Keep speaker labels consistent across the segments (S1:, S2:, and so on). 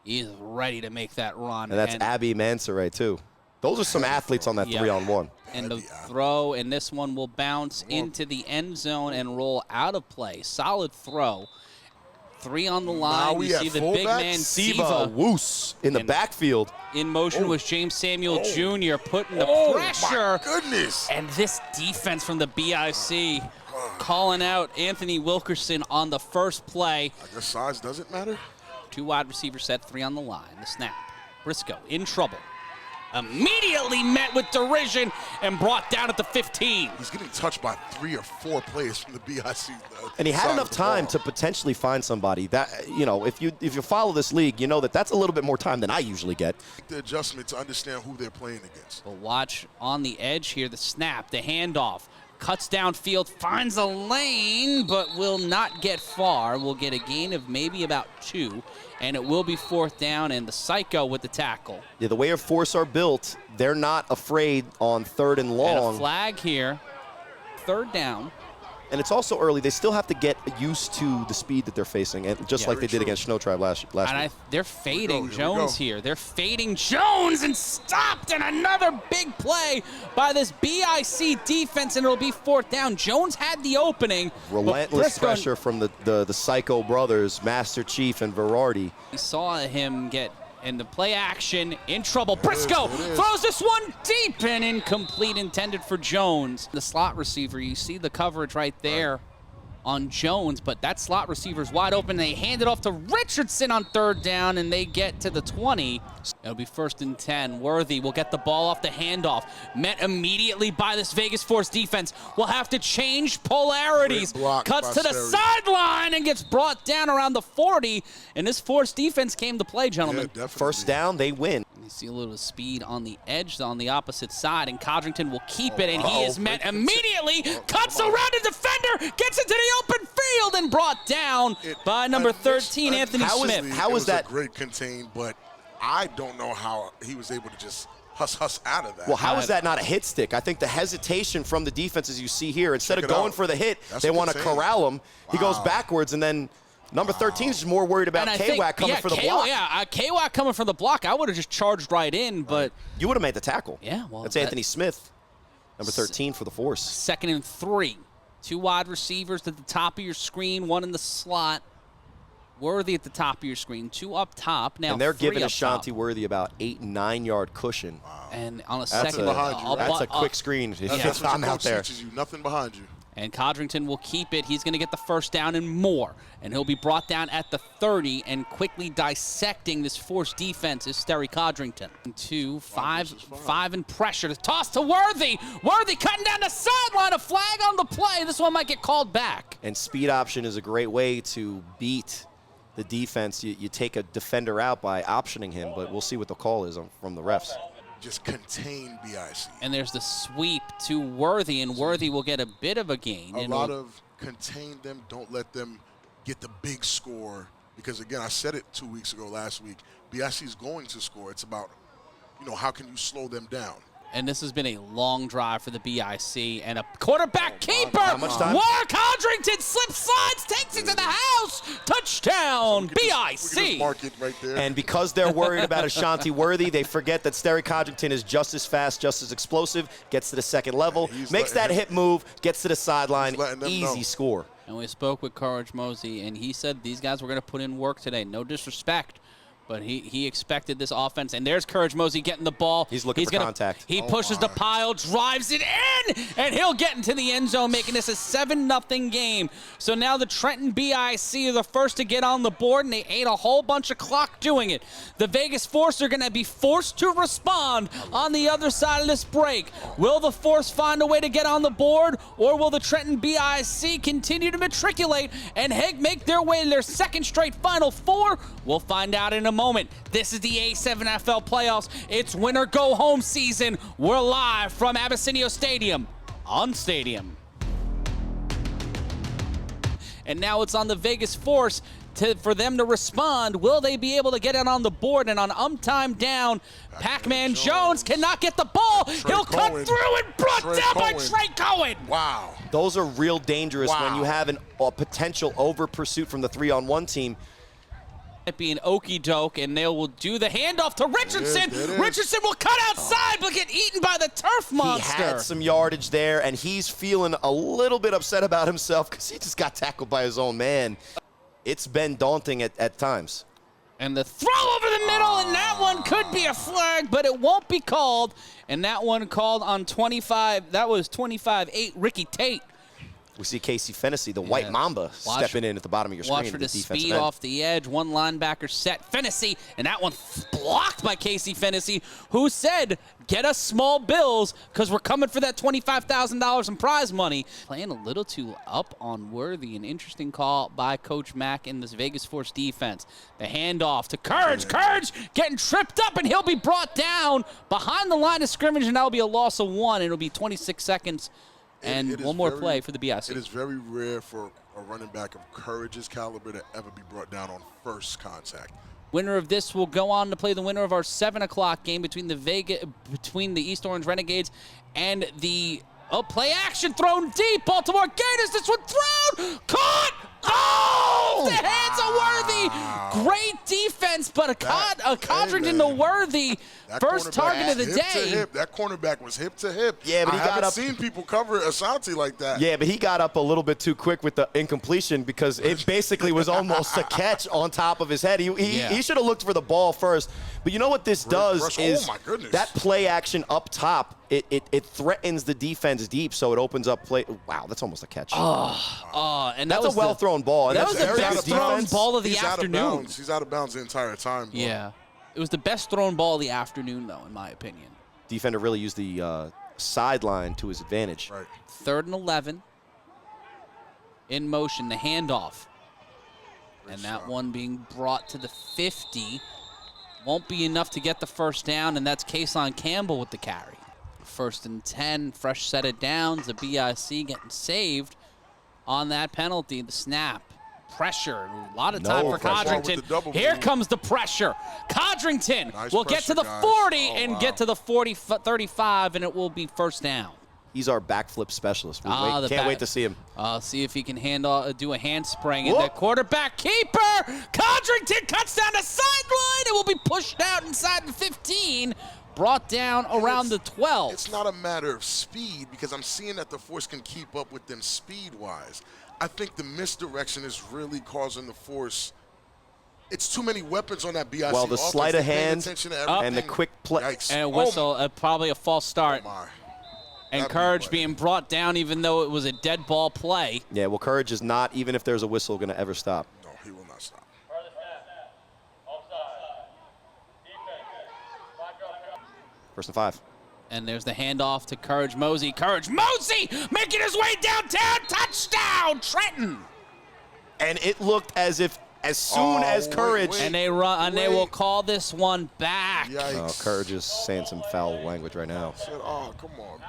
S1: He's ready to make that run.
S2: And that's Abby Mansoray, too. Those are some athletes on that 3-on-1.
S1: And the throw in this one will bounce into the end zone and roll out of play. Solid throw. 3 on the line. You see the big man,
S2: Siva Woos, in the backfield.
S1: In motion was James Samuel Jr. putting the pressure.
S3: My goodness.
S1: And this defense from the BIC calling out Anthony Wilkerson on the first play.
S3: I guess size doesn't matter.
S1: 2 wide receiver set, 3 on the line. The snap. Briscoe in trouble. Immediately met with derision and brought down at the 15.
S3: He's getting touched by 3 or 4 players from the BIC.
S2: And he had enough time to potentially find somebody. That, you know, if you follow this league, you know that's a little bit more time than I usually get.
S3: The adjustment to understand who they're playing against.
S1: But watch on the edge here, the snap, the handoff. Cuts downfield, finds a lane, but will not get far. Will get a gain of maybe about 2, and it will be 4th down, and the Psycho with the tackle.
S2: Yeah, the way our force are built, they're not afraid on 3rd and long.
S1: And a flag here, 3rd down.
S2: And it's also early. They still have to get used to the speed that they're facing, and just like they did against Snow Tribe last week.
S1: They're fading Jones here. They're fading Jones, and stopped, and another big play by this BIC defense, and it'll be 4th down. Jones had the opening.
S2: Relentless pressure from the Psycho brothers, Master Chief and Verardi.
S1: We saw him get in the play action, in trouble. Briscoe throws this one deep and incomplete, intended for Jones. The slot receiver, you see the coverage right there on Jones, but that slot receiver's wide open. They hand it off to Richardson on 3rd down, and they get to the 20. It'll be 1st and 10. Worthy will get the ball off the handoff. Met immediately by this Vegas Force defense. Will have to change polarities. Cuts to the sideline and gets brought down around the 40. And this Force defense came to play, gentlemen.
S3: Yeah,
S2: 1st down, they win.
S1: You see a little speed on the edge on the opposite side, and Codrington will keep it, and he is met immediately. Cuts around a defender, gets into the open field, and brought down by number 13, Anthony Smith.
S2: How was that?
S3: Great contain, but I don't know how he was able to just huss out of that.
S2: Well, how is that not a hit stick? I think the hesitation from the defense, as you see here, instead of going for the hit, they want to corral him. He goes backwards, and then number 13 is more worried about K-Wack coming for the block.
S1: Yeah, K-Wack coming for the block. I would have just charged right in, but
S2: you would have made the tackle.
S1: Yeah, well,
S2: that's Anthony Smith, number 13 for the Force.
S1: 2nd and 3. 2 wide receivers at the top of your screen, 1 in the slot. Worthy at the top of your screen, 2 up top. Now,
S2: and they're giving Ashanti Worthy about 8- and 9-yard cushion.
S3: Wow.
S1: And on a
S3: that's
S1: second,
S2: that's a quick screen.
S3: That's what out there. You, nothing behind you.
S1: And Codrington will keep it. He's going to get the 1st down and more. And he'll be brought down at the 30, and quickly dissecting this Force defense is Sterry Codrington. 2, 5 and pressure. The toss to Worthy. Worthy cutting down the sideline. A flag on the play. This one might get called back.
S2: And speed option is a great way to beat the defense. You take a defender out by optioning him, but we'll see what the call is from the refs.
S3: Just contain BIC.
S1: And there's the sweep to Worthy, and Worthy will get a bit of a gain.
S3: A lot of contain them, don't let them get the big score. Because, again, I said it 2 weeks ago, last week, BIC is going to score. It's about, how can you slow them down?
S1: And this has been a long drive for the BIC, and a quarterback keeper.
S2: How much time?
S1: Codrington slips, slides, takes it to the house. Touchdown, BIC.
S3: Mark it right there.
S2: And because they're worried about Ashanti Worthy, they forget that Sterry Codrington is just as fast, just as explosive, gets to the 2nd level, makes that hit move, gets to the sideline, easy score.
S1: And we spoke with Courage Mosey, and he said these guys were going to put in work today. No disrespect, but he expected this offense. And there's Courage Mosey getting the ball.
S2: He's looking for contact.
S1: He pushes the pile, drives it in, and he'll get into the end zone, making this a 7-0 game. So now the Trenton BIC are the first to get on the board, and they ate a whole bunch of clock doing it. The Vegas Force are going to be forced to respond on the other side of this break. Will the Force find a way to get on the board, or will the Trenton BIC continue to matriculate and make their way to their 2nd straight Final Four? We'll find out in a moment. This is the A7FL playoffs. It's win or go home season. We're live from Abyssinia Stadium on Stadium. And now it's on the Vegas Force for them to respond. Will they be able to get it on the board? And on time down, Pac-Man Jones cannot get the ball. He'll cut through and brought down by Trey Cohen.
S3: Wow.
S2: Those are real dangerous when you have a potential over pursuit from the 3-on-1 team.
S1: Might be an okey doke, and they will do the handoff to Richardson. Richardson will cut outside, but get eaten by the turf monster.
S2: He had some yardage there, and he's feeling a little bit upset about himself because he just got tackled by his own man. It's been daunting at times.
S1: And the throw over the middle, and that one could be a flag, but it won't be called. And that one called on 25. That was 25-8 Ricky Tate.
S2: We see Casey Fennessy, the white mamba, stepping in at the bottom of your screen.
S1: Watch for the speed off the edge. One linebacker set. Fennessy, and that one blocked by Casey Fennessy, who said, get us small bills because we're coming for that $25,000 in prize money. Playing a little too up on Worthy. An interesting call by Coach Mack in this Vegas Force defense. The handoff to Courage. Courage getting tripped up, and he'll be brought down behind the line of scrimmage, and that'll be a loss of 1. It'll be 26 seconds. And one more play for the BIC.
S3: It is very rare for a running back of Courage's caliber to ever be brought down on first contact.
S1: Winner of this will go on to play the winner of our 7 o'clock game between the East Orange Renegades and the play action thrown deep. Baltimore Gators. This one thrown, caught. Oh, the hands of Worthy. Great defense, but a Codrington to Worthy. First target of the day.
S3: That cornerback was hip to hip.
S2: Yeah, but
S3: I haven't seen people cover Asante like that.
S2: Yeah, but he got up a little bit too quick with the incompletion because it basically was almost a catch on top of his head. He should have looked for the ball first. But you know what this does is that play action up top, it threatens the defense deep, so it opens up play. Wow, that's almost a catch.
S1: And
S2: that's a well-thrown ball. And
S1: that was the best thrown ball of the afternoon.
S3: He's out of bounds the entire time. Bro.
S1: Yeah. It was the best thrown ball of the afternoon, though, in my opinion.
S2: Defender really used the sideline to his advantage.
S3: Right.
S1: 3rd and 11. In motion, the handoff. And that one being brought to the 50. Won't be enough to get the first down, and that's Kason Campbell with the carry. 1st and 10, fresh set of downs. The BIC getting saved on that penalty. The snap. Pressure. A lot of time for Codrington. Here comes the pressure. Codrington will get to the 40 and get to the 35, and it will be first down.
S2: He's our backflip specialist. Can't wait to see him.
S1: See if he can do a handspring. And the quarterback keeper, Codrington cuts down the sideline. It will be pushed out inside the 15. Brought down around the 12.
S3: It's not a matter of speed because I'm seeing that the Force can keep up with them speed-wise. I think the misdirection is really causing the Force. It's too many weapons on that BIC.
S2: Well, the sleight of hand and the quick play.
S1: And a whistle, probably a false start. And Courage being brought down even though it was a dead ball play.
S2: Yeah, well, Courage is not, even if there's a whistle, going to ever stop.
S3: No, he will not stop.
S2: 1st and 5.
S1: And there's the handoff to Courage Mosey. Courage Mosey making his way downtown. Touchdown, Trenton.
S2: And it looked as if as soon as Courage.
S1: And they run, and they will call this one back.
S2: Oh, Courage is saying some foul language right now.
S3: Oh, come on.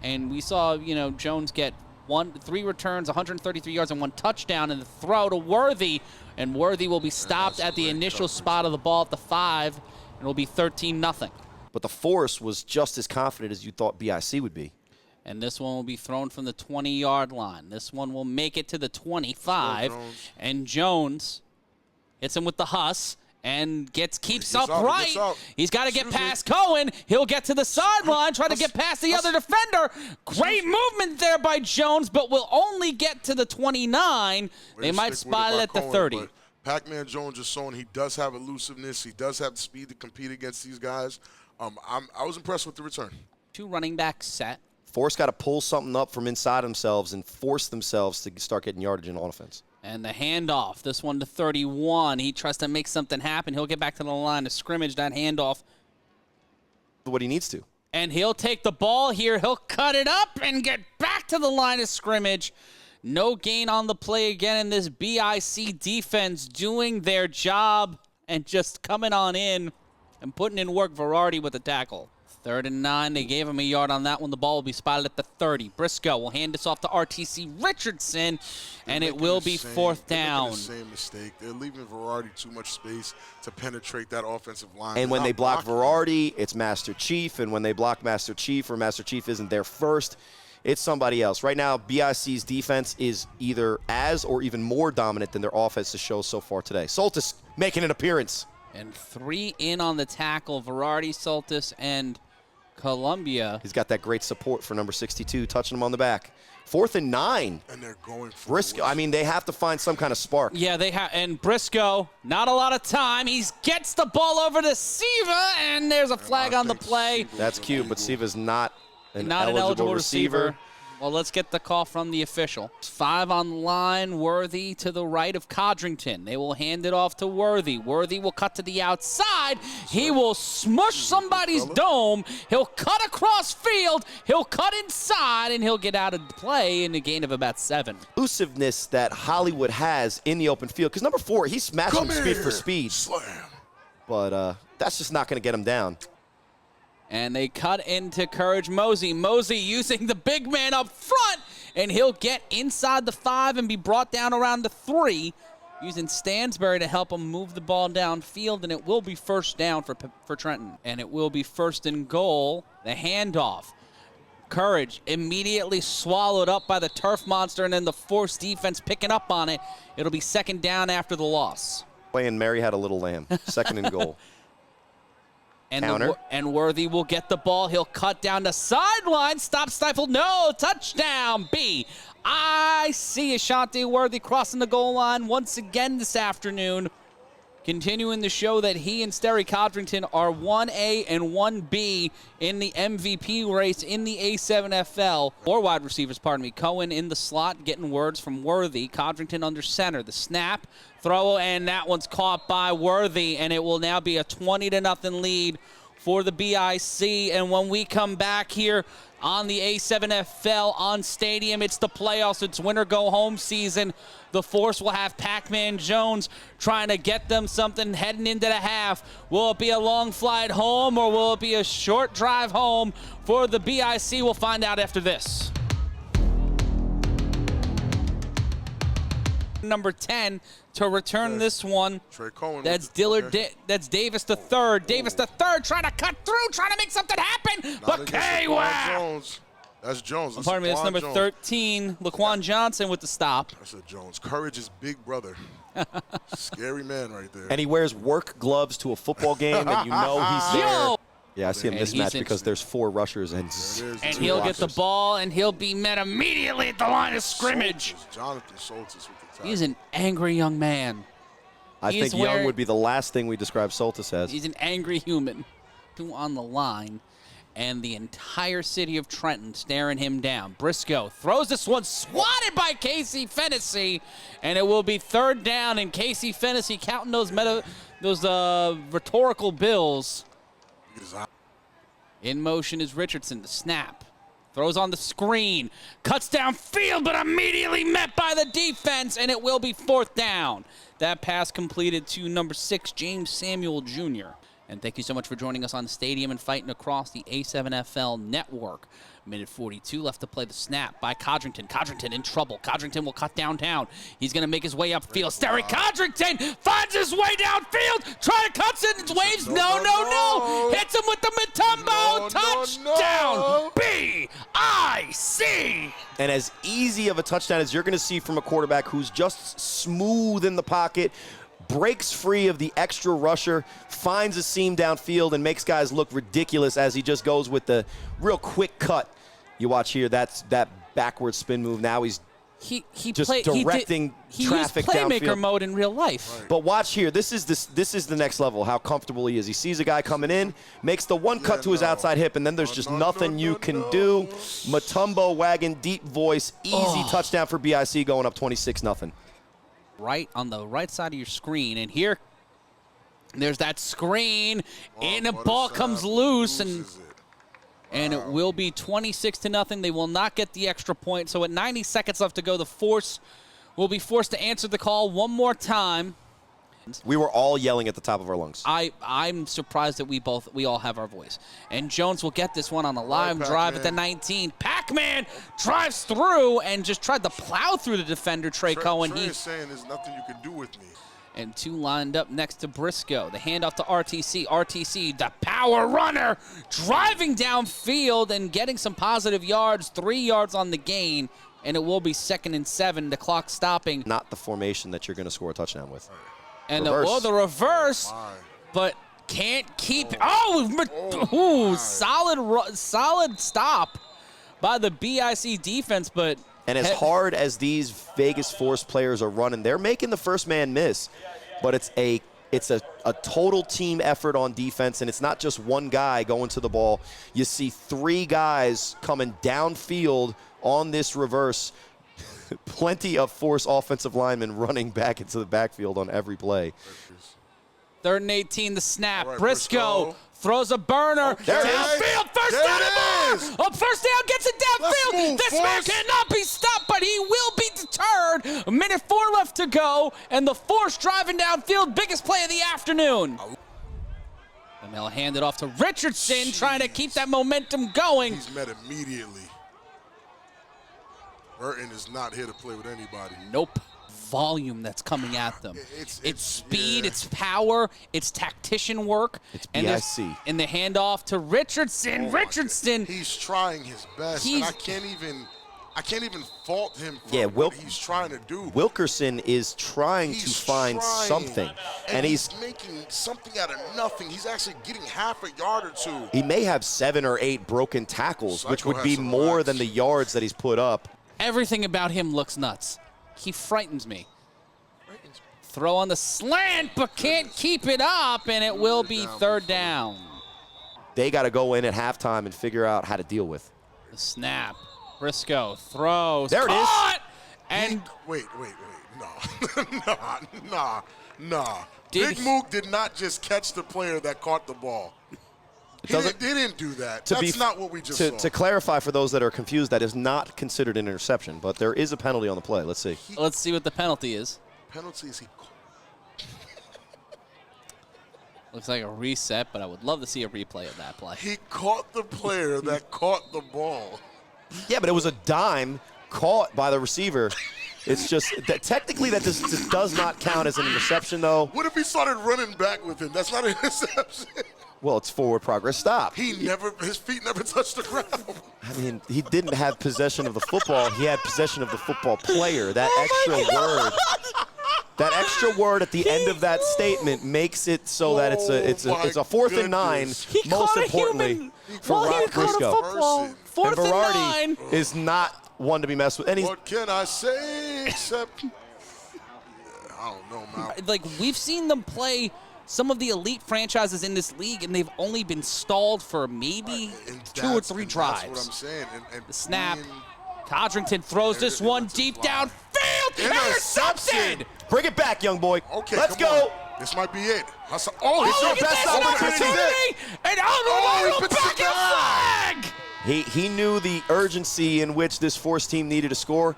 S1: And we saw, Jones get 3 returns, 133 yards, and 1 touchdown, and the throw to Worthy. And Worthy will be stopped at the initial spot of the ball at the 5, and it will be 13-0.
S2: But the Force was just as confident as you thought BIC would be.
S1: And this one will be thrown from the 20-yard line. This one will make it to the 25, and Jones hits him with the Huss. And keeps upright. He's got to get past Cohen. He'll get to the sideline, try to get past the other defender. Great movement there by Jones, but will only get to the 29. They might spot it at the 30.
S3: Pac-Man Jones is showing he does have elusiveness. He does have the speed to compete against these guys. I was impressed with the return.
S1: 2 running backs set.
S2: Force got to pull something up from inside themselves and force themselves to start getting yardage in offense.
S1: And the handoff, this one to 31. He tries to make something happen. He'll get back to the line of scrimmage, that handoff.
S2: What he needs to.
S1: And he'll take the ball here. He'll cut it up and get back to the line of scrimmage. No gain on the play again in this BIC defense doing their job and just coming on in and putting in work. Verardi with the tackle. 3rd and 9. They gave him a yard on that one. The ball will be spotted at the 30. Briscoe will hand this off to RTC Richardson, and it will be 4th down.
S3: They're making the same mistake. They're leaving Verardi too much space to penetrate that offensive line.
S2: And when they block Verardi, it's Master Chief. And when they block Master Chief or Master Chief isn't there first, it's somebody else. Right now, BIC's defense is either as or even more dominant than their offense has shown so far today. Soltis making an appearance.
S1: And 3 in on the tackle, Verardi, Soltis, and Columbia.
S2: He's got that great support for number 62, touching him on the back. 4th and 9.
S3: And they're going for
S2: Briscoe. I mean, they have to find some kind of spark.
S1: Yeah, they have. And Briscoe, not a lot of time. He gets the ball over to Siva, and there's a flag on the play.
S2: That's cute, but Siva's not an
S1: Not
S2: eligible receiver.
S1: Well, let's get the call from the official. 5 on the line, Worthy to the right of Codrington. They will hand it off to Worthy. Worthy will cut to the outside. He will smush somebody's dome. He'll cut across field. He'll cut inside, and he'll get out of play in a gain of about 7.
S2: Elusiveness that Hollywood has in the open field. Because number 4, he's smashing speed for speed.
S3: Slam.
S2: But that's just not going to get him down.
S1: And they cut into Courage Mosey. Mosey using the big man up front, and he'll get inside the 5 and be brought down around the 3, using Stansbury to help him move the ball downfield, and it will be first down for Trenton. And it will be 1st and goal. The handoff. Courage immediately swallowed up by the turf monster, and then the Force defense picking up on it. It'll be 2nd down after the loss.
S2: Playing Mary Had a Little Lamb. 2nd and goal.
S1: And Worthy will get the ball. He'll cut down the sideline. Stop, stifled. No, touchdown. B. I see Ashanti Worthy crossing the goal line once again this afternoon, continuing to show that he and Sterry Codrington are 1A and 1B in the MVP race in the A7FL. 4 wide receivers, pardon me. Cohen in the slot, getting words from Worthy. Codrington under center. The snap, throw, and that one's caught by Worthy, and it will now be a 20-0 lead for the BIC. And when we come back here on the A7FL on Stadium, it's the playoffs. It's winner-go-home season. The Force will have Pac-Man Jones trying to get them something heading into the half. Will it be a long flight home, or will it be a short drive home for the BIC? We'll find out after this. Number 10 to return this one.
S3: Trey Cohen.
S1: That's Dillard. That's Davis the third. Davis the third trying to cut through, trying to make something happen. But
S3: Jones. That's Jones.
S1: Pardon me. That's number 13, Laquan Johnson with the stop.
S3: That's a Jones. Courage is big brother. Scary man right there.
S2: And he wears work gloves to a football game, and you know he's there.
S1: Yo!
S2: Yeah, I see a mismatch because there's 4 rushers and
S1: he'll get the ball, and he'll be met immediately at the line of scrimmage.
S3: Jonathan Soltis with the tackle.
S1: He's an angry young man.
S2: I think young would be the last thing we describe Soltis as.
S1: He's an angry human. 2 on the line, and the entire city of Trenton staring him down. Briscoe throws this one, swatted by Casey Fennessy, and it will be 3rd down, and Casey Fennessy counting those rhetorical bills. In motion is Richardson. The snap. Throws on the screen. Cuts downfield, but immediately met by the defense, and it will be 4th down. That pass completed to number 6, James Samuel Jr. And thank you so much for joining us on Stadium and Fighting across the A7FL network. Minute 42 left to play. The snap by Codrington. Codrington in trouble. Codrington will cut downtown. He's going to make his way upfield. Sterry Codrington finds his way downfield. Try to cut it. Waves. No. Hits him with the Matumbo. Touchdown. BIC.
S2: And as easy of a touchdown as you're going to see from a quarterback who's just smooth in the pocket, breaks free of the extra rusher, finds a seam downfield, and makes guys look ridiculous as he just goes with the real quick cut. You watch here, that's that backward spin move. Now he's directing traffic downfield.
S1: He used playmaker mode in real life.
S2: Right. But watch here, this is the next level, how comfortable he is. He sees a guy coming in, makes the one cut to his outside hip, and then there's just nothing you can do. Matumbo wagon, deep voice, easy touchdown for BIC going up 26-0.
S1: Right on the right side of your screen, and here there's that screen, and the ball comes loose, and it will be 26-0. They will not get the extra point, so at 90 seconds left to go, the Force will be forced to answer the call one more time.
S2: We were all yelling at the top of our lungs.
S1: I'm surprised that we all have our voice. And Jones will get this one on a live drive at the 19. Pac-Man drives through and just tried to plow through the defender, Trey Cohen.
S3: Trey is saying there's nothing you can do with me.
S1: and 2 lined up next to Briscoe. The handoff to RTC. RTC, the power runner, driving downfield and getting some positive yards, 3 yards on the gain, and it will be 2nd and 7, the clock stopping.
S2: Not the formation that you're going to score a touchdown with.
S1: And the reverse, but can't keep. Solid stop by the BIC defense, but.
S2: And as hard as these Vegas Force players are running, they're making the first man miss. But it's a total team effort on defense, and it's not just one guy going to the ball. You see 3 guys coming downfield on this reverse. Plenty of Force offensive linemen running back into the backfield on every play.
S1: 3rd and 18, the snap. Right, Briscoe throws a burner. Downfield, first down. First down, gets it downfield. This man cannot be stopped, but he will be deterred. 1:04 left to go, and the Force driving downfield, biggest play of the afternoon. And they'll hand it off to Richardson, trying to keep that momentum going.
S3: He's met immediately. Burton is not here to play with anybody.
S1: Nope. Volume that's coming at them. It's speed, it's power, it's tactician work.
S2: It's BIC.
S1: And the handoff to Richardson. Richardson.
S3: He's trying his best, and I can't even fault him for what he's trying to do.
S2: Wilkerson is trying to find something.
S3: And he's making something out of nothing. He's actually getting half a yard or 2.
S2: He may have 7 or 8 broken tackles, which would be more than the yards that he's put up.
S1: Everything about him looks nuts. He frightens me. Throw on the slant, but can't keep it up, and it will be 3rd down.
S2: They got to go in at halftime and figure out how to deal with.
S1: The snap. Briscoe throws.
S2: There it is.
S3: And wait. Nah. Big Mook did not just catch the player that caught the ball. He didn't do that. That's not what we just saw.
S2: To clarify for those that are confused, that is not considered an interception, but there is a penalty on the play. Let's see.
S1: Let's see what the penalty is.
S3: Penalty is he caught.
S1: Looks like a reset, but I would love to see a replay of that play.
S3: He caught the player that caught the ball.
S2: Yeah, but it was a dime caught by the receiver. It's just that technically that just does not count as an interception, though.
S3: What if he started running back with him? That's not an interception.
S2: Well, it's forward progress stop.
S3: His feet never touched the ground.
S2: I mean, he didn't have possession of the football. He had possession of the football player. That extra word at the end of that statement makes it so that it's a 4th and 9. Most importantly for Rock Briscoe. And Berardi is not one to be messed with. And
S3: what can I say except I don't know, man.
S1: Like, we've seen them play some of the elite franchises in this league, and they've only been stalled for maybe 2 or 3 drives.
S3: That's what I'm saying. And
S1: the snap. Codrington throws this one deep downfield. Intercepted.
S2: Bring it back, young boy.
S3: Okay,
S2: let's go.
S3: This might be it.
S2: It's your best opportunity.
S1: And back in flag.
S2: He knew the urgency in which this Force team needed to score.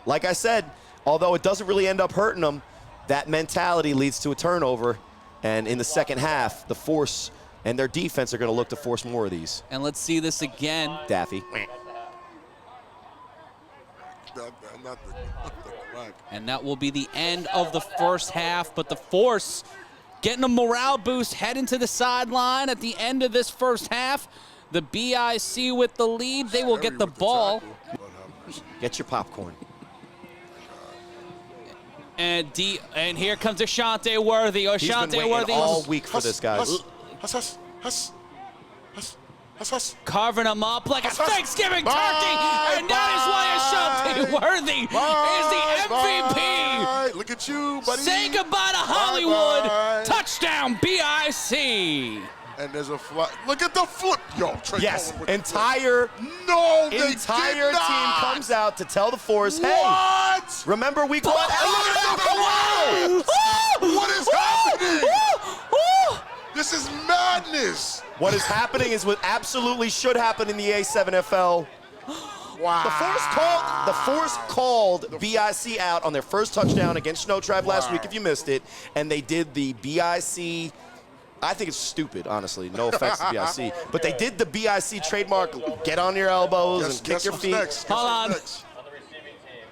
S2: Like I said, although it doesn't really end up hurting them, that mentality leads to a turnover. And in the second half, the Force and their defense are going to look to force more of these.
S1: And let's see this again.
S2: Daffy.
S1: And that will be the end of the first half. But the Force getting a morale boost, heading to the sideline at the end of this first half. The BIC with the lead. They will get the ball.
S2: Get your popcorn.
S1: And here comes Ashante Worthy.
S2: He's been waiting all week for this, guys.
S1: Carving him up like a Thanksgiving turkey. And that is why Ashante Worthy is the MVP.
S3: Look at you, buddy.
S1: Say goodbye to Hollywood. Touchdown, BIC.
S3: And there's a fly. Look at the flip. Yo, Trey.
S2: Yes, entire team comes out to tell the Force, hey, remember week 1?
S3: What is happening? This is madness.
S2: What is happening is what absolutely should happen in the A7FL.
S3: Wow.
S2: The Force called BIC out on their first touchdown against Snow Tribe last week, if you missed it, and they did the BIC. I think it's stupid, honestly. No offense to BIC. But they did the BIC trademark, get on your elbows and kick your feet.
S3: Next?
S1: Hold on.
S4: On the receiving team,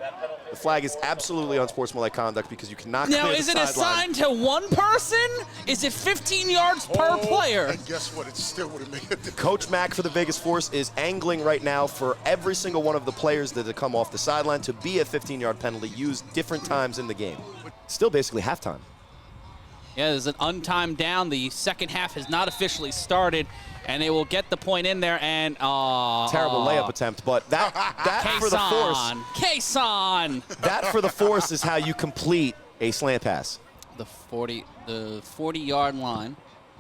S4: that penalty
S2: The flag is absolutely unsportsmanlike conduct because you cannot
S1: now,
S2: clear the
S1: is it
S2: sideline.
S1: assigned to one person? Is it 15 yards per player?
S3: And guess what? It still would have made it.
S2: Coach Mack for the Vegas Force is angling right now for every single one of the players that have come off the sideline to be a 15-yard penalty used different times in the game. Still basically halftime.
S1: Yeah, there's an untimed down. The second half has not officially started, and they will get the point in there. And
S2: terrible layup attempt, but that for the Force.
S1: Kason.
S2: That for the Force is how you complete a slant pass.
S1: The 40-yard line.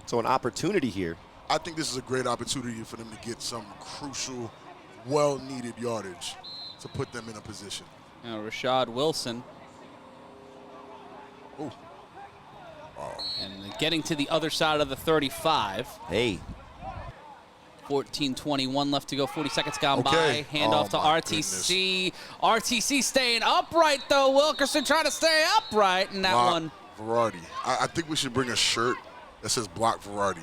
S2: So an opportunity here.
S3: I think this is a great opportunity for them to get some crucial, well-needed yardage to put them in a position.
S1: Rashad Wilson.
S3: Ooh.
S1: And getting to the other side of the 35.
S2: Hey.
S1: 14:21 left to go, 40 seconds gone
S3: Okay.
S1: by. Handoff to RTC. RTC staying upright, though. Wilkerson trying to stay upright in that one.
S3: Variety. I think we should bring a shirt that says Block Variety.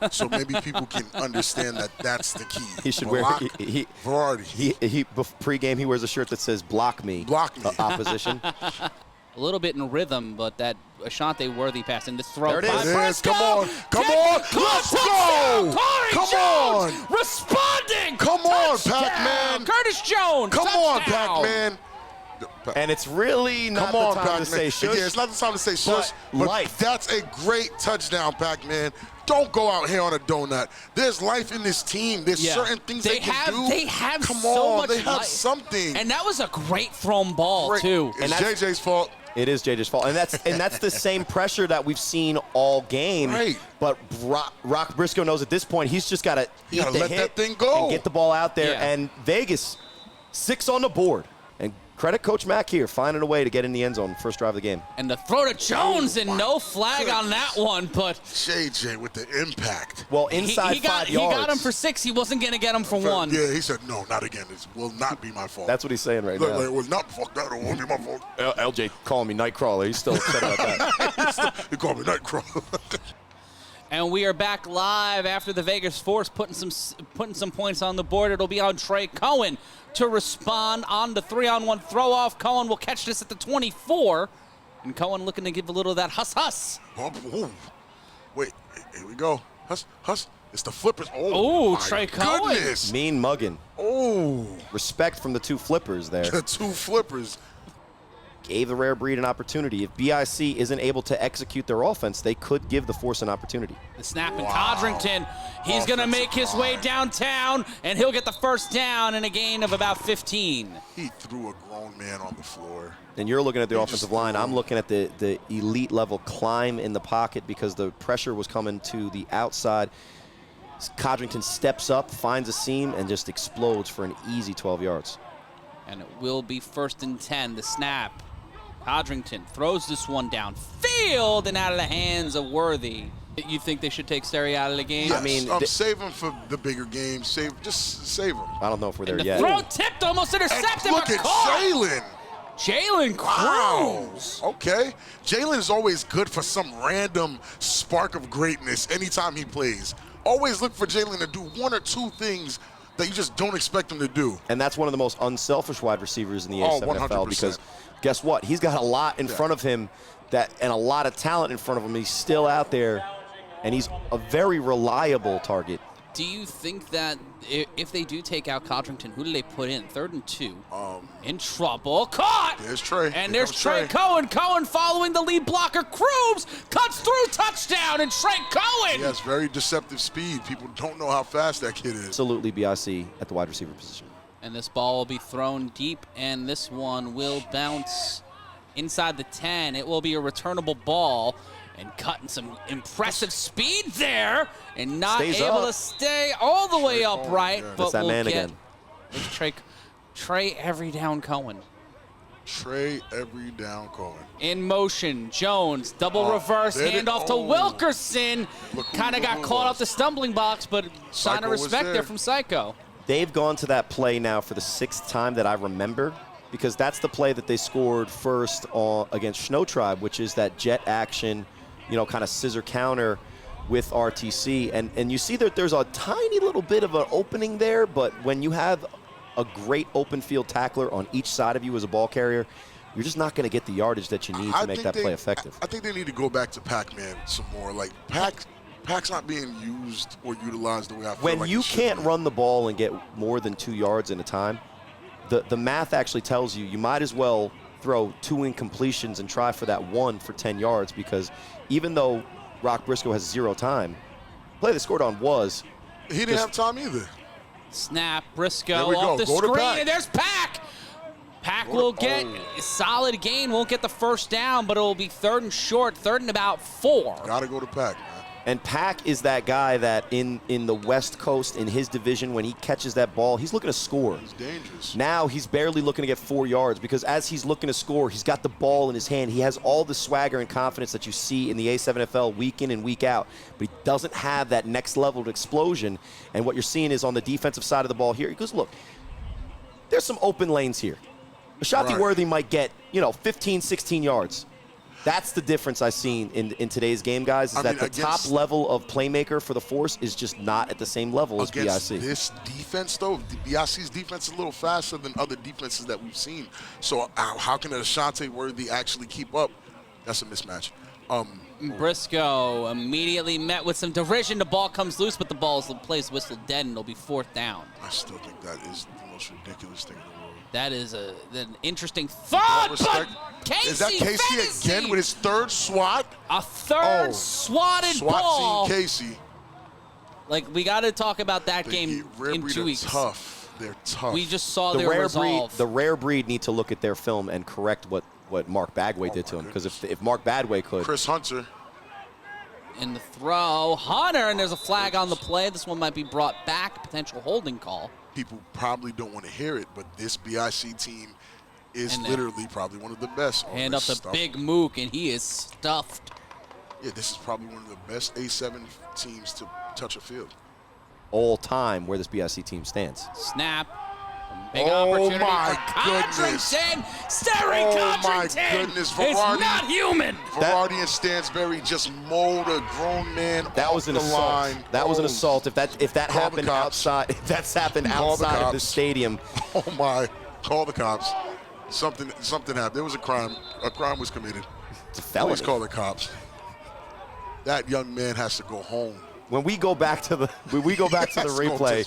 S3: So maybe people can understand that that's the key.
S2: He should
S3: Block
S2: wear
S3: Variety.
S2: Pre-game he wears a shirt that says "Block me."
S3: Block me.
S2: Opposition.
S1: A little bit in rhythm, but that Ashante Worthy pass in this throw.
S2: There it is.
S3: It is. Come on. Come on. Let's go. Come on.
S1: Responding.
S3: Come on,
S1: Touchdown.
S3: Pac-Man.
S1: Curtis Jones.
S3: Come on,
S1: touchdown.
S3: Pac-Man.
S2: And it's really not
S3: Come on,
S2: the time
S3: Pac-Man.
S2: to say shush.
S3: Yeah, it's not the time to say shush,
S2: but
S3: but
S2: life.
S3: That's a great touchdown, Pac-Man. Don't go out here on a donut. There's life in this team. There's certain things they can do.
S1: They have
S3: Come
S1: so
S3: on,
S1: much
S3: they have
S1: life.
S3: something.
S1: And that was a great thrown ball, too.
S3: It's JJ's fault.
S2: It is JJ's fault, and that's the same pressure that we've seen all game.
S3: Right.
S2: But Rock Briscoe knows at this point he's just got to eat the
S3: let
S2: hit
S3: that thing go
S2: and get the ball out there.
S1: Yeah.
S2: And Vegas 6 on the board, and credit Coach Mack here finding a way to get in the end zone first drive of the game.
S1: And the throw to Jones, and
S3: my
S1: no flag on that one, but
S3: JJ with the impact.
S2: Well, inside
S1: he
S2: 5 yards.
S1: He got him for 6. He wasn't going to get him for 1.
S3: Yeah, he said, no, not again. This will not be my fault.
S2: That's what he's saying right
S3: Look,
S2: now.
S3: it was not fuck that. It won't be my fault.
S2: LJ calling me Nightcrawler. He's still upset about that.
S3: He called me Nightcrawler.
S1: And we are back live after the Vegas Force putting some points on the board. It'll be on Trey Cohen to respond on the 3-on-1 throw-off. Cohen will catch this at the 24. And Cohen looking to give a little of that huss.
S3: Wait, here we go. Huss. It's the flippers.
S1: Oh,
S3: my
S1: Trey Cohen.
S3: Goodness.
S2: Mean mugging.
S3: Oh.
S2: Respect from the 2 flippers there.
S3: The 2 flippers.
S2: Gave the rare breed an opportunity. If BIC isn't able to execute their offense, they could give the Force an opportunity.
S1: The snap and Codrington. He's going to make his way downtown, and he'll get the first down in a gain of about 15.
S3: He threw a grown man on the floor.
S2: And you're looking at the offensive line. I'm looking at the elite level climb in the pocket because the pressure was coming to the outside. Codrington steps up, finds a seam, and just explodes for an easy 12 yards.
S1: And it will be 1st and 10. The snap. Codrington throws this one downfield and out of the hands of Worthy. You think they should take Sterry out of the game?
S3: Yes,
S2: I mean,
S3: save him for the bigger game. Just save him.
S2: I don't know if we're there
S1: the
S2: yet.
S1: throw tipped, almost intercepted.
S3: And look at Jalen.
S1: Jalen Cruz.
S3: Wow. Okay. Jalen is always good for some random spark of greatness anytime he plays. Always look for Jalen to do 1 or 2 things that you just don't expect him to do.
S2: And that's one of the most unselfish wide receivers in the A7FL
S3: 100%.
S2: because guess what? He's got a lot in front of him and a lot of talent in front of him. He's still out there, and he's a very reliable target.
S1: Do you think that if they do take out Codrington, who do they put in? 3rd and 2. In trouble. Caught!
S3: There's Trey.
S1: And there's Trey Cohen. Cohen following the lead blocker. Cruz cuts through, touchdown, and Trey Cohen.
S3: He has very deceptive speed. People don't know how fast that kid is.
S2: Absolutely BIC at the wide receiver position.
S1: And this ball will be thrown deep, and this one will bounce inside the 10. It will be a returnable ball, and cutting some impressive speed there, and not
S2: Stays
S1: able
S2: up.
S1: to stay all the way upright.
S3: That's
S1: But
S2: that
S1: we'll
S2: man
S1: get
S2: again.
S1: Trey every down Cohen.
S3: Trey every down Cohen.
S1: In motion, Jones, double reverse,
S3: there it-
S1: handoff to Wilkerson.
S3: Look who
S1: Kind of got caught
S3: was.
S1: off the stumbling blocks, but sign
S3: Psycho
S1: of
S3: was
S1: respect
S3: there.
S1: there from Psycho.
S2: They've gone to that play now for the 6th time that I remember because that's the play that they scored first against Snow Tribe, which is that jet action, kind of scissor counter with RTC. And you see that there's a tiny little bit of an opening there, but when you have a great open field tackler on each side of you as a ball carrier, you're just not going to get the yardage that you need to make that play effective.
S3: I think they need to go back to Pac-Man some more. Like, Pac's not being used or utilized the way I feel like
S2: when you can't run the ball and get more than 2 yards at a time, the math actually tells you might as well throw 2 incompletions and try for that 1 for 10 yards, because even though Rock Briscoe has 0 time, the play they scored on was
S3: he didn't have time either.
S1: Snap, Briscoe off the screen, and there's Pac. Pac will get a solid gain, won't get the first down, but it will be 3rd and short, 3rd and about 4.
S3: Got to go to Pac, man.
S2: And Pac is that guy that in the West Coast, in his division, when he catches that ball, he's looking to score.
S3: He's dangerous.
S2: Now he's barely looking to get 4 yards, because as he's looking to score, he's got the ball in his hand. He has all the swagger and confidence that you see in the A7FL week in and week out, but he doesn't have that next level of explosion. And what you're seeing is on the defensive side of the ball here, he goes, look, there's some open lanes here. Ashati Worthy might get, 15, 16 yards. That's the difference I've seen in today's game, guys, is that the top level of playmaker for the Force is just not at the same level as BIC.
S3: This defense, though, BIC's defense is a little faster than other defenses that we've seen. So how can Ashante Worthy actually keep up? That's a mismatch.
S1: Briscoe immediately met with some derision. The ball comes loose, but the plays whistled dead, and it'll be 4th down.
S3: I still think that is the most ridiculous thing in the world.
S1: That is an interesting thought, but Casey,
S3: is that Casey again with his 3rd swat?
S1: A 3rd swatted ball.
S3: SWAT team Casey.
S1: Like, we got to talk about that game in 2 weeks.
S3: They're tough.
S1: We just saw their resolve.
S2: The rare breed need to look at their film and correct what Mark Bagway did to him, because if Mark Bagway could.
S3: Chris Hunter.
S1: In the throw, Hunter, and there's a flag on the play. This one might be brought back, potential holding call.
S3: People probably don't want to hear it, but this BIC team is literally probably one of the best.
S1: Hand up the big Mook, and he is stuffed.
S3: Yeah, this is probably one of the best A7 teams to touch a field.
S2: All time where this BIC team stands.
S1: Snap. Big opportunity for
S3: goodness.
S1: Codrington. Staring Codrington.
S3: Oh, my goodness.
S1: It's not human.
S3: Verardi and Stansberry just mowed a grown man
S2: That was an assault.
S3: line.
S2: That was an assault. If that happened outside, if that's happened outside of the stadium.
S3: Oh, my. Call the cops. Something happened. There was a crime. A crime was committed.
S2: It's a felony.
S3: Please call the cops. That young man has to go home.
S2: When we go back to the replay,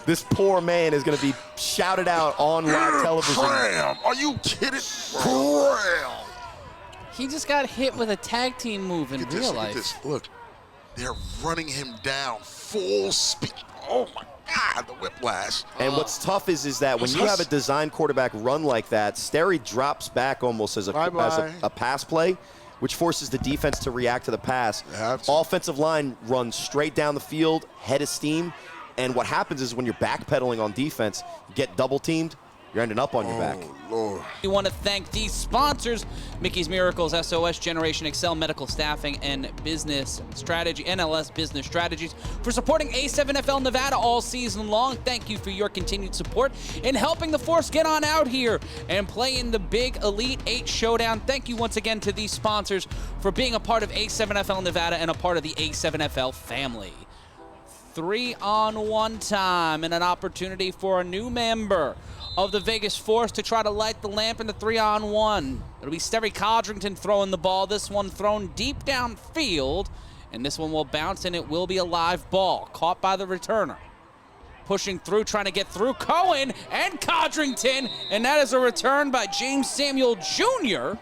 S2: this poor man is going to be shouted out on live television.
S3: Cram! Are you kidding? Cram!
S1: He just got hit with a tag team move in real life.
S3: Look at this. Look, they're running him down full speed. Oh my God, the whiplash.
S2: And what's tough is that when you have a design quarterback run like that, Sterry drops back almost as a pass play, which forces the defense to react to the pass. Offensive line runs straight down the field, head of steam, and what happens is when you're backpedaling on defense, you get double teamed, you're ending up on your back.
S3: Lord.
S1: We want to thank these sponsors: Mickey's Miracles, SOS, Generation Excel, Medical Staffing, and Business Strategy, NLS Business Strategies, for supporting A7FL Nevada all season long. Thank you for your continued support in helping the Force get on out here and play in the big Elite 8 showdown. Thank you once again to these sponsors for being a part of A7FL Nevada and a part of the A7FL family. 3-on-1 time and an opportunity for a new member of the Vegas Force to try to light the lamp in the 3-on-1. It'll be Sterry Codrington throwing the ball. This one thrown deep downfield, and this one will bounce, and it will be a live ball caught by the returner. Pushing through, trying to get through Cohen and Codrington, and that is a return by James Samuel Jr.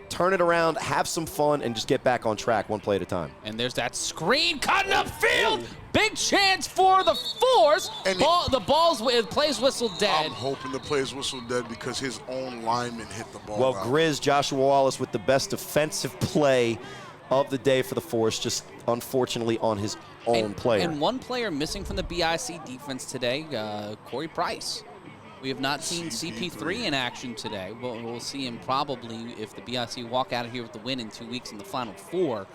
S2: Turn it around, have some fun, and just get back on track one play at a time.
S1: And there's that screen cutting upfield. Big chance for the Force. And the plays whistled dead.
S3: I'm hoping the plays whistled dead because his own lineman hit the ball.
S2: Well,
S3: out.
S2: Grizz, Joshua Wallace with the best defensive play of the day for the Force, just unfortunately on his own player.
S1: And one player missing from the BIC defense today, Corey Price. We have not seen CP3 in action today. We'll see him probably if the BIC walk out of here with the win in 2 weeks in the Final Four.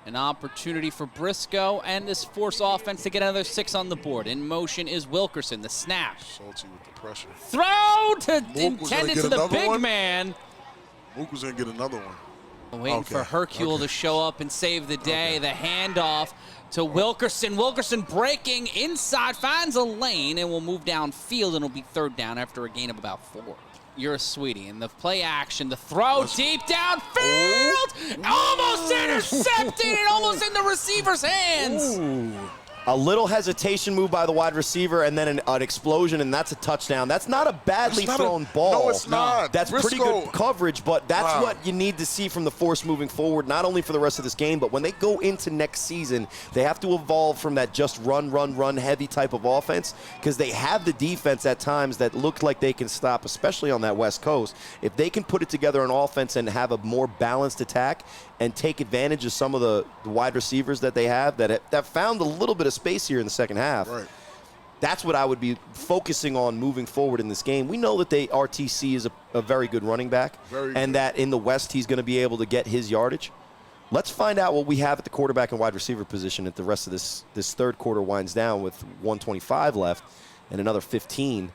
S1: An opportunity for Briscoe and this Force offense to get another 6 on the board. In motion is Wilkerson, the snap.
S3: Salty with the pressure.
S1: Throw intended to the big man.
S3: Mook was going to get another one.
S1: Waiting for Hercule to show up and save the day. The handoff to Wilkerson. Wilkerson breaking inside, finds a lane, and will move downfield, and it'll be third down after a gain of about 4. You're a sweetie. And the play action, the throw deep downfield, almost intercepted and almost in the receiver's hands.
S2: Ooh. A little hesitation move by the wide receiver, and then an explosion, and that's a touchdown. That's not a badly thrown ball.
S3: No, it's not.
S2: That's pretty good coverage, but that's what you need to see from the force moving forward, not only for the rest of this game, but when they go into next season, they have to evolve from that just run, run, run heavy type of offense, because they have the defense at times that look like they can stop, especially on that West Coast. If they can put it together on offense and have a more balanced attack and take advantage of some of the wide receivers that they have that found a little bit of space here in the second half.
S3: Right.
S2: That's what I would be focusing on moving forward in this game. We know that RTC is a very good running back, and that in the West he's going to be able to get his yardage. Let's find out what we have at the quarterback and wide receiver position at the rest of this third quarter winds down with 1:25 left and another 15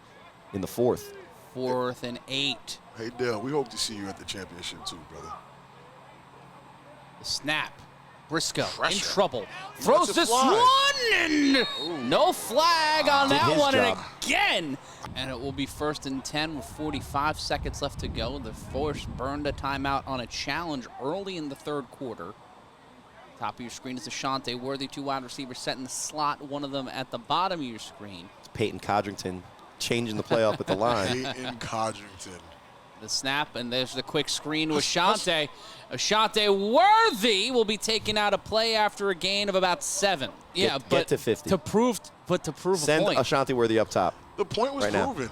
S2: in the fourth.
S1: 4th and 8.
S3: Hey, Dale, we hope to see you at the championship too, brother.
S1: The snap. Briscoe in trouble. Throws this one, and no flag on that one, and again. And it will be 1st and 10 with 45 seconds left to go. The Force burned a timeout on a challenge early in the third quarter. Top of your screen is Ashante Worthy, 2 wide receivers set in the slot, one of them at the bottom of your screen.
S2: It's Peyton Codrington changing the play up at the line.
S3: Peyton Codrington.
S1: The snap, and there's the quick screen to Ashante. Ashante Worthy will be taking out a play after a gain of about 7. Yeah,
S2: get to 50.
S1: To prove a point.
S2: Send Ashante Worthy up top.
S3: The point was proven.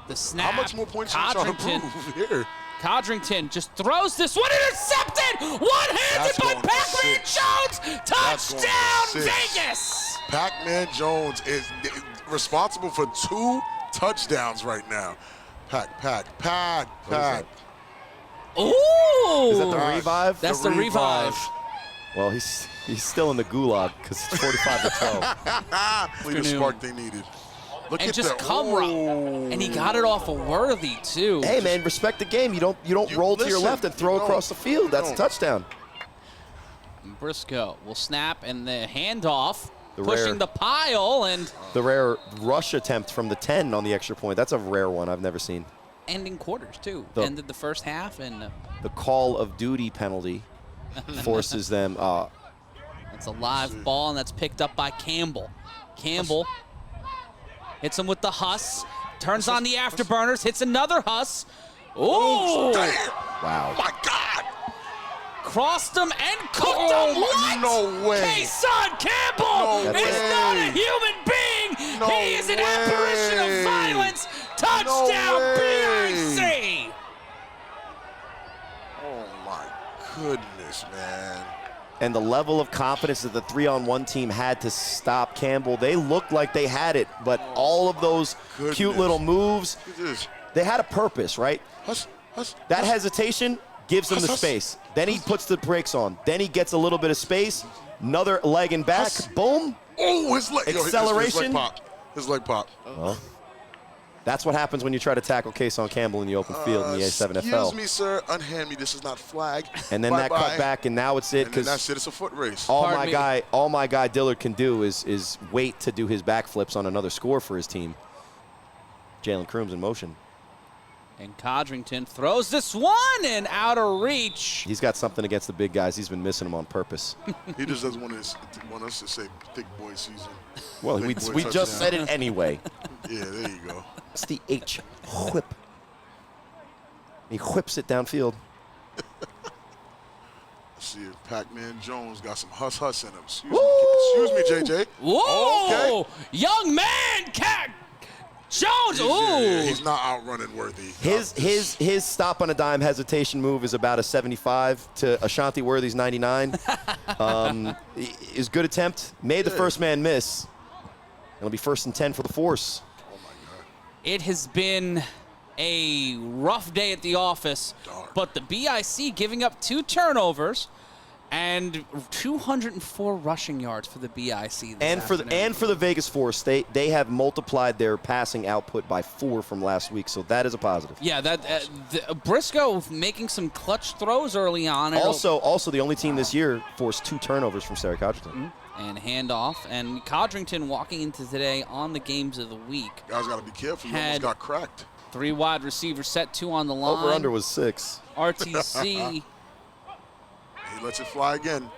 S1: The snap.
S3: How much more points are you trying to prove here?
S1: Codrington just throws this one, intercepted, one-handed by Pac-Man Jones. Touchdown, Vegas.
S3: Pac-Man Jones is responsible for 2 touchdowns right now. Pac.
S1: Ooh!
S2: Is that the revive?
S1: That's the revive.
S2: Well, he's still in the gulag because it's 45-12.
S3: The spark they needed. Look
S1: and
S3: at
S1: just
S3: that.
S1: And he got it off of Worthy too.
S2: Hey man, respect the game. You don't roll to your left and throw across the field. That's a touchdown.
S1: Briscoe will snap, and the handoff. Pushing the pile, and
S2: the rare rush attempt from the 10 on the extra point. That's a rare one I've never seen.
S1: Ending quarters too. Ended the first half, and
S2: the Call of Duty penalty forces them.
S1: It's a live ball, and that's picked up by Campbell. Campbell hits him with the Huss. Turns on the afterburners. Hits another Huss. Ooh!
S2: Wow!
S3: Oh my God!
S1: Crossed him and cooked him. What?
S3: No way.
S1: Kason Campbell is not a human being. He is an apparition of violence. Touchdown, BIC.
S3: Oh my goodness, man.
S2: And the level of confidence that the 3-on-1 team had to stop Campbell. They looked like they had it, but all of those cute little moves, they had a purpose, right? That hesitation gives him the space. Then he puts the brakes on. Then he gets a little bit of space. Another leg and back. Boom.
S3: Oh, his leg.
S2: Acceleration.
S3: His leg pop.
S2: Well, that's what happens when you try to tackle Kason Campbell in the open field in the A7FL.
S3: Excuse me, sir. Unhand me. This is not flag.
S2: And then that cut back, and now it's it.
S3: And that's it. It's a foot race.
S2: All my guy Dillard can do is wait to do his backflips on another score for his team. Jalen Crooms in motion.
S1: And Codrington throws this one and out of reach.
S2: He's got something against the big guys. He's been missing them on purpose.
S3: He just doesn't want us to say thick boy season.
S2: Well, we just said it anyway.
S3: Yeah, there you go.
S2: It's the H whip. He whips it downfield.
S3: See if Pac-Man Jones got some huss in him. Excuse me, JJ.
S1: Whoa! Okay. Young man, Jones. Ooh!
S3: He's not outrunning Worthy.
S2: His stop on a dime hesitation move is about a 75 to Ashante Worthy's 99. Is good attempt. Made the first man miss. It'll be 1st and 10 for the Force.
S3: Oh my God!
S1: It has been a rough day at the office, but the BIC giving up 2 turnovers. And 204 rushing yards for the BIC this afternoon.
S2: And for the Vegas Force, they have multiplied their passing output by 4 from last week, so that is a positive.
S1: Yeah, that Briscoe making some clutch throws early on.
S2: Also the only team this year forced 2 turnovers from Sarah Codrington.
S1: And handoff, and Codrington walking into today on the games of the week.
S3: Guys got to be careful. You almost got cracked.
S1: 3 wide receivers set, 2 on the line.
S2: Over under was 6.
S1: RTC.
S3: He lets it fly again.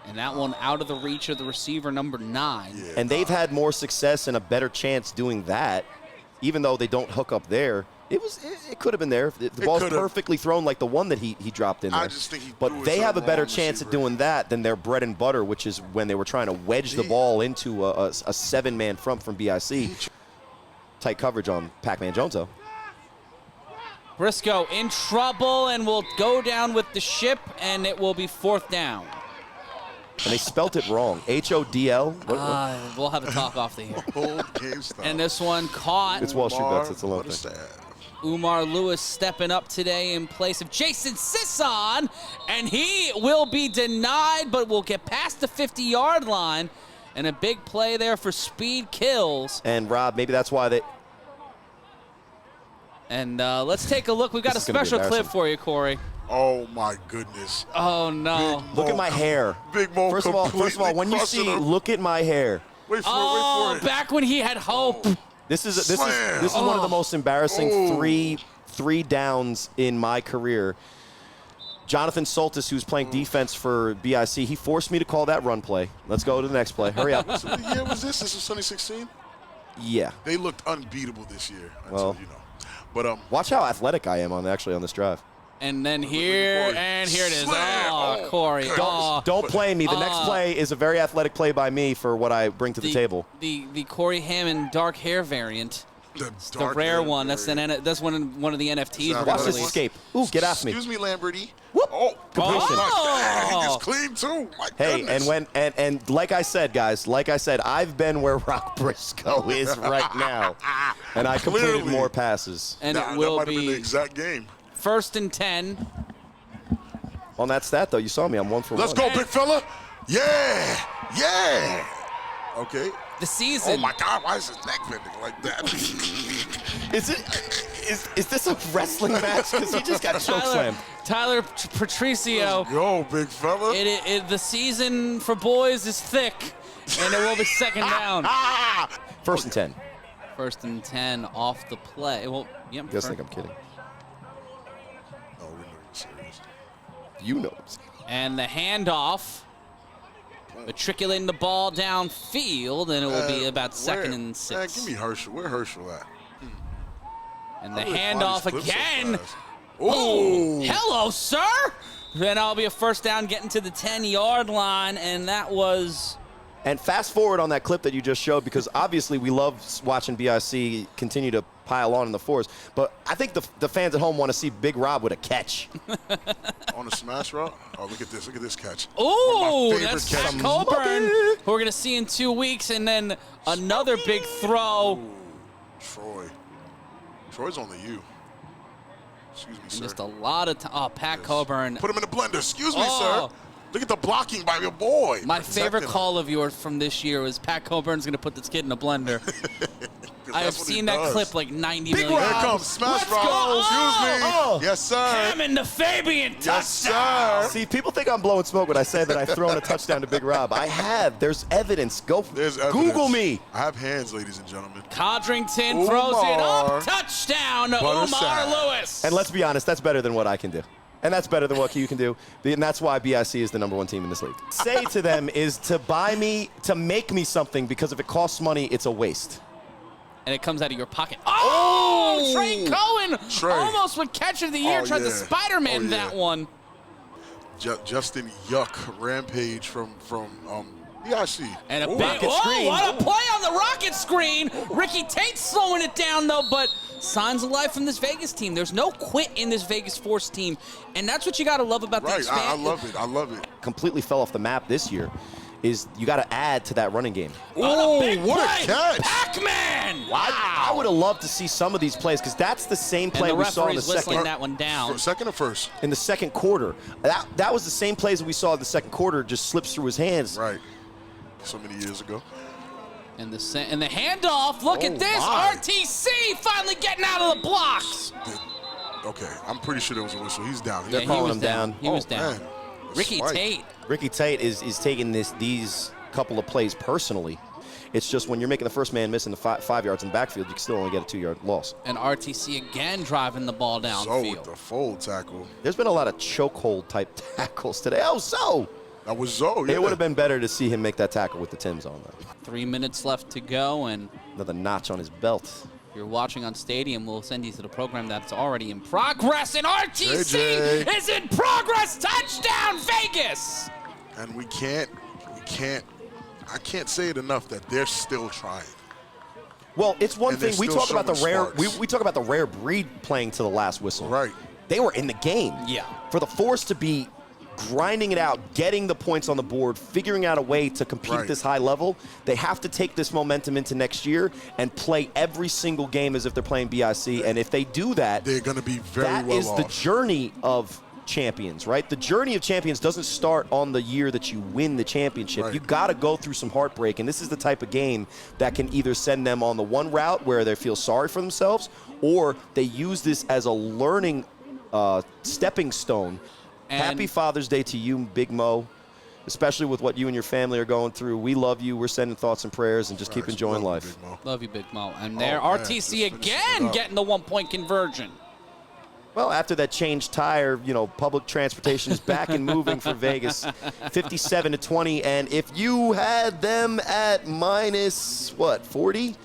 S1: And that one out of the reach of the receiver, number 9.
S2: Yeah, and they've had more success and a better chance doing that, even though they don't hook up there. It could have been there. The ball's perfectly thrown like the one that he dropped in there.
S3: I just think
S2: but they have a better chance at doing that than their bread and butter, which is when they were trying to wedge the ball into a 7-man front from BIC. Tight coverage on Pac-Man Jones, though.
S1: Briscoe in trouble and will go down with the ship, and it will be 4th down.
S2: And they spelt it wrong. HODL.
S1: We'll have a talk off the air.
S3: Old game style.
S1: And this one caught.
S2: It's Wall Street Bets. It's a low thing.
S1: Umar Lewis stepping up today in place of Jason Sisson, and he will be denied, but will get past the 50-yard line. And a big play there for speed kills.
S2: And Rob, maybe that's why they.
S1: And let's take a look. We've got a special clip for you, Corey.
S3: Oh my goodness.
S1: Oh no.
S2: Look at my hair.
S3: Big Mo.
S2: First of all, when you see, look at my hair.
S3: Wait for it.
S1: Back when he had hope.
S2: This is one of the most embarrassing three downs in my career. Jonathan Soltis, who's playing defense for BIC, he forced me to call that run play. Let's go to the next play. Hurry up.
S3: So what year was this? This was 2016?
S2: Yeah.
S3: They looked unbeatable this year.
S2: Well,
S3: you know. But
S2: watch how athletic I am on this drive.
S1: And then here it is. Oh, Corey.
S2: Don't play me. The next play is a very athletic play by me for what I bring to the table.
S1: The Corey Hammond dark hair variant. The rare one. That's one of the NFTs.
S2: Watch this escape. Ooh, get off me.
S3: Excuse me, Lamberty.
S2: Whoop.
S3: Oh,
S2: completion.
S3: He just clean too. My goodness.
S2: and like I said, guys, I've been where Rock Briscoe is right now, and I completed more passes.
S1: And it
S3: that
S1: will
S3: might have been
S1: be
S3: the exact game.
S1: 1st and 10.
S2: On that stat, though, you saw me. I'm 1 for 1.
S3: Let's go, big fella. Yeah. Okay.
S1: The season.
S3: Oh my God! Why is his neck bending like that?
S2: Is this a wrestling match? Because he just got chokeslammed.
S1: Tyler Patricio.
S3: Let's go, big fella.
S1: The season for boys is thick, and it will be 2nd down.
S2: 1st and 10.
S1: 1st and 10 off the play. Well,
S2: you guys think I'm kidding?
S3: No, we know you're serious.
S2: You know.
S1: And the handoff, matriculating the ball downfield, and it will be about 2nd and 6.
S3: Give me Herschel. Where Herschel at?
S1: And the handoff again.
S3: Oh,
S1: hello, sir. Then I'll be a 1st down getting to the 10-yard line, and that was.
S2: And fast forward on that clip that you just showed, because obviously we love watching BIC continue to pile on in the fours, but I think the fans at home want to see Big Rob with a catch.
S3: On a smash route? Oh, look at this catch.
S1: Oh, that's Pat Coburn, who we're going to see in 2 weeks, and then another big throw.
S3: Ooh, Troy's on the U. Excuse me, sir.
S1: Just a lot of time. Oh, Pat Coburn.
S3: Put him in the blender. Excuse me, sir. Look at the blocking by your boy.
S1: My favorite call of yours from this year was Pat Coburn's going to put this kid in a blender. I have seen that clip like 90 million times.
S3: Here comes smash roll. Excuse me. Yes, sir.
S1: Hammond to Fabian. Touchdown.
S3: Yes, sir.
S2: See, people think I'm blowing smoke when I say that I've thrown a touchdown to Big Rob. I have. There's evidence.
S3: There's evidence.
S2: Google me.
S3: I have hands, ladies and gentlemen.
S1: Codrington throws it up. Touchdown to Umar Lewis.
S2: And let's be honest, that's better than what I can do. And that's better than what you can do. And that's why BIC is the #1 team in this league. Say to them is to make me something, because if it costs money, it's a waste.
S1: And it comes out of your pocket. Oh, Trey Cohen almost would catch of the year. Tried to Spider-Man that one.
S3: Justin Yuck rampage from BIC.
S1: And a big screen. What a play on the rocket screen. Ricky Tate's slowing it down, though, but signs of life from this Vegas team. There's no quit in this Vegas Force team, and that's what you got to love about the expansion.
S3: I love it.
S2: Completely fell off the map this year. is you got to add to that running game.
S1: Oh, what
S3: a catch!
S1: Pac-Man!
S2: Wow. I would have loved to see some of these plays because that's the same play we saw in the second.
S1: That one down.
S3: Second or first?
S2: In the second quarter. That was the same plays that we saw in the second quarter, just slips through his hands.
S3: Right. So many years ago.
S1: And the handoff, look at this,
S3: my.
S1: RTC finally getting out of the blocks.
S3: Okay, I'm pretty sure there was a whistle. He's down.
S2: They're calling him down.
S1: He was down.
S3: Man.
S1: Ricky Tate.
S2: Ricky Tate is taking these couple of plays personally. It's just when you're making the first man miss in the 5 yards in the backfield, you can still only get a 2-yard loss.
S1: And RTC again driving the ball downfield.
S3: So with the fold tackle.
S2: There's been a lot of chokehold type tackles today. Oh, so.
S3: That was Zoe. Yeah.
S2: It would have been better to see him make that tackle with the Timbs on, though.
S1: 3 minutes left to go, and
S2: another notch on his belt.
S1: If you're watching on Stadium, we'll send you to the program that's already in progress, and RTC is in progress. Touchdown, Vegas!
S3: And I can't say it enough that they're still trying.
S2: Well, it's one thing we talk about the rare.
S3: Sparks.
S2: We talk about the rare breed playing to the last whistle.
S3: Right.
S2: They were in the game.
S1: Yeah.
S2: For the Force to be grinding it out, getting the points on the board, figuring out a way to compete at this high level, they have to take this momentum into next year and play every single game as if they're playing BIC. And if they do that,
S3: they're going to be very well off.
S2: That is the journey of champions, right? The journey of champions doesn't start on the year that you win the championship.
S3: Right.
S2: You got to go through some heartbreak, and this is the type of game that can either send them on the one route where they feel sorry for themselves, or they use this as a learning stepping stone. And happy Father's Day to you, Big Mo, especially with what you and your family are going through. We love you. We're sending thoughts and prayers, and just keep enjoying life.
S1: Love you, Big Mo. And there, RTC again getting the 1-point conversion.
S2: Well, after that changed tire, public transportation is back and moving for Vegas, 57-20. And if you had them at minus, 40?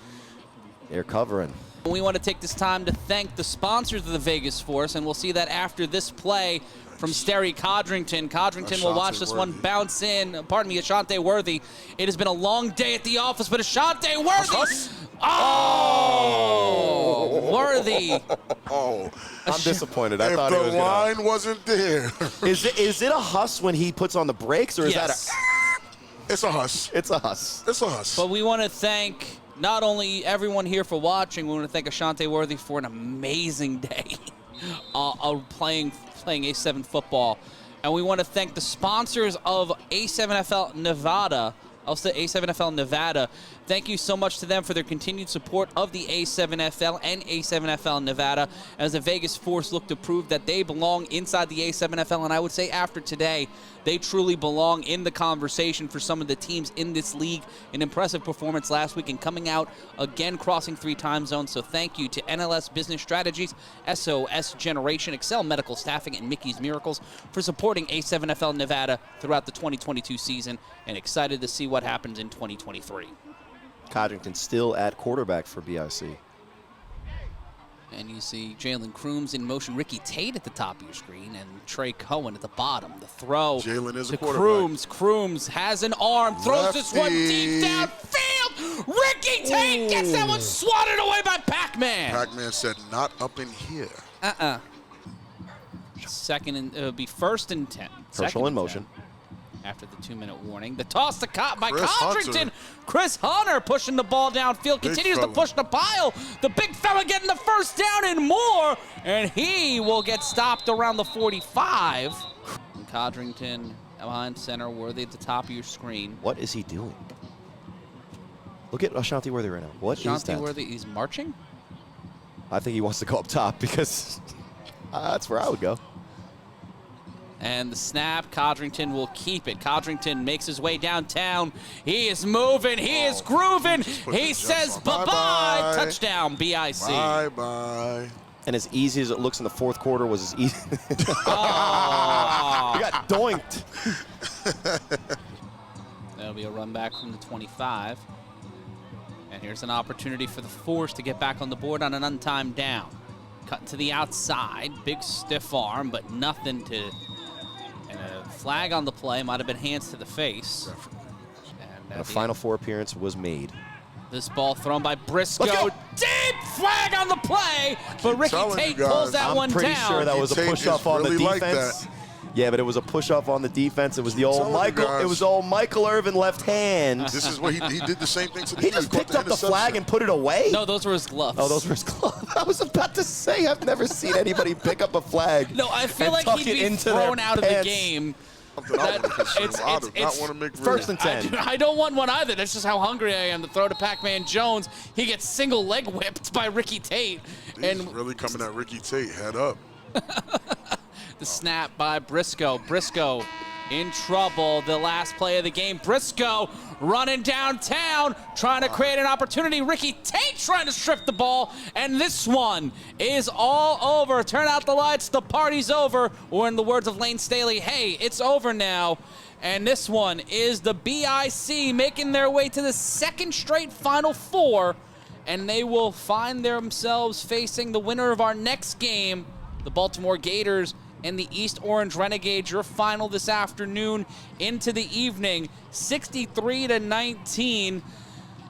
S2: They're covering.
S1: We want to take this time to thank the sponsors of the Vegas Force, and we'll see that after this play from Sterry Codrington. Codrington will watch this one bounce in. Ashante Worthy. It has been a long day at the office, but Ashante Worthy. Oh, Worthy.
S3: Oh,
S2: I'm disappointed. I
S3: if
S2: thought he was
S3: the line wasn't there.
S2: Is it a huss when he puts on the brakes, or is that a?
S3: It's a huss.
S2: It's a huss.
S3: It's a huss.
S1: But we want to thank not only everyone here for watching, we want to thank Ashante Worthy for an amazing day playing A7 football. And we want to thank the sponsors of A7FL Nevada. I'll say A7FL Nevada. Thank you so much to them for their continued support of the A7FL and A7FL Nevada as the Vegas Force look to prove that they belong inside the A7FL. And I would say after today, they truly belong in the conversation for some of the teams in this league. An impressive performance last week and coming out again, crossing 3 time zones. So thank you to NLS Business Strategies, SOS Generation, Excel Medical Staffing, and Mickey's Miracles for supporting A7FL Nevada throughout the 2022 season, and excited to see what happens in 2023.
S2: Codrington still at quarterback for BIC.
S1: And you see Jalen Crooms in motion, Ricky Tate at the top of your screen, and Trey Cohen at the bottom. The throw
S3: Jalen is
S1: to
S3: a quarterback.
S1: Crooms has an arm, throws this one deep downfield. Ricky Tate gets that one swatted away by Pac-Man.
S3: Pac-Man said, not up in here.
S1: Second and it'll be 1st and 10.
S2: Herschel in motion.
S1: After the 2-minute warning. The toss to by
S3: Chris
S1: Codrington.
S3: Hunter.
S1: Chris Hunter pushing the ball downfield. Continues to push the pile. The big fella getting the first down and more. And he will get stopped around the 45. And Codrington behind center, Worthy at the top of your screen.
S2: What is he doing? Look at Ashanti Worthy right now. What is that?
S1: Ashanti Worthy, he's marching?
S2: I think he wants to go up top because that's where I would go.
S1: And the snap, Codrington will keep it. Codrington makes his way downtown. He is moving. He is grooving. He says bye-bye. Touchdown, BIC.
S3: Bye-bye.
S2: And as easy as it looks in the fourth quarter was as easy. He got doinked.
S1: That'll be a run back from the 25. And here's an opportunity for the Force to get back on the board on an untimed down. Cut to the outside. Big stiff arm, but nothing to... And a flag on the play, might have been hands to the face.
S2: And a Final Four appearance was made.
S1: This ball thrown by Briscoe. Deep flag on the play, but Ricky Tate pulls that one down.
S2: I'm pretty sure that was a push-up on the defense. Yeah, but it was a push-off on the defense. It was the old Michael. It was old Michael Irvin left hand.
S3: This is what he did the same thing to the
S2: He just picked up the flag and put it away?
S1: No, those were his gloves.
S2: Oh, those were his gloves. I was about to say, I've never seen anybody pick up a flag.
S1: No, I feel like he'd be thrown out of the game.
S3: I don't want to make
S2: first and 10.
S1: I don't want one either. That's just how hungry I am to throw to Pac-Man Jones. He gets single leg whipped by Ricky Tate.
S3: He's really coming at Ricky Tate, head up.
S1: The snap by Briscoe. Briscoe in trouble. The last play of the game. Briscoe running downtown, trying to create an opportunity. Ricky Tate trying to strip the ball, and this one is all over. Turn out the lights, the party's over. Or in the words of Lane Staley, hey, it's over now. And this one is the BIC making their way to the second straight Final Four, and they will find themselves facing the winner of our next game, the Baltimore Gators and the East Orange Renegades. Your final this afternoon into the evening, 63-19.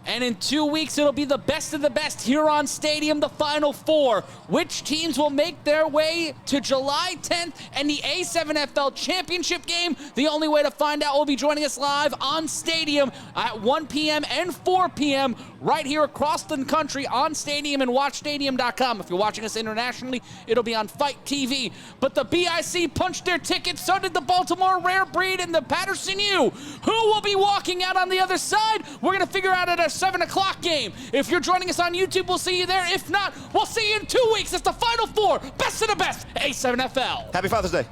S1: And in 2 weeks, it'll be the best of the best here on Stadium, the Final Four. Which teams will make their way to July 10th and the A7FL Championship game? The only way to find out will be joining us live on Stadium at 1 p.m. and 4 p.m. right here across the country on Stadium and WatchStadium.com. If you're watching us internationally, it'll be on Fight TV. But the BIC punched their ticket, so did the Baltimore Rare Breed and the Patterson U. Who will be walking out on the other side? We're going to figure out at a 7 o'clock game. If you're joining us on YouTube, we'll see you there. If not, we'll see you in 2 weeks. It's the Final Four. Best of the best. A7FL.
S2: Happy Father's Day.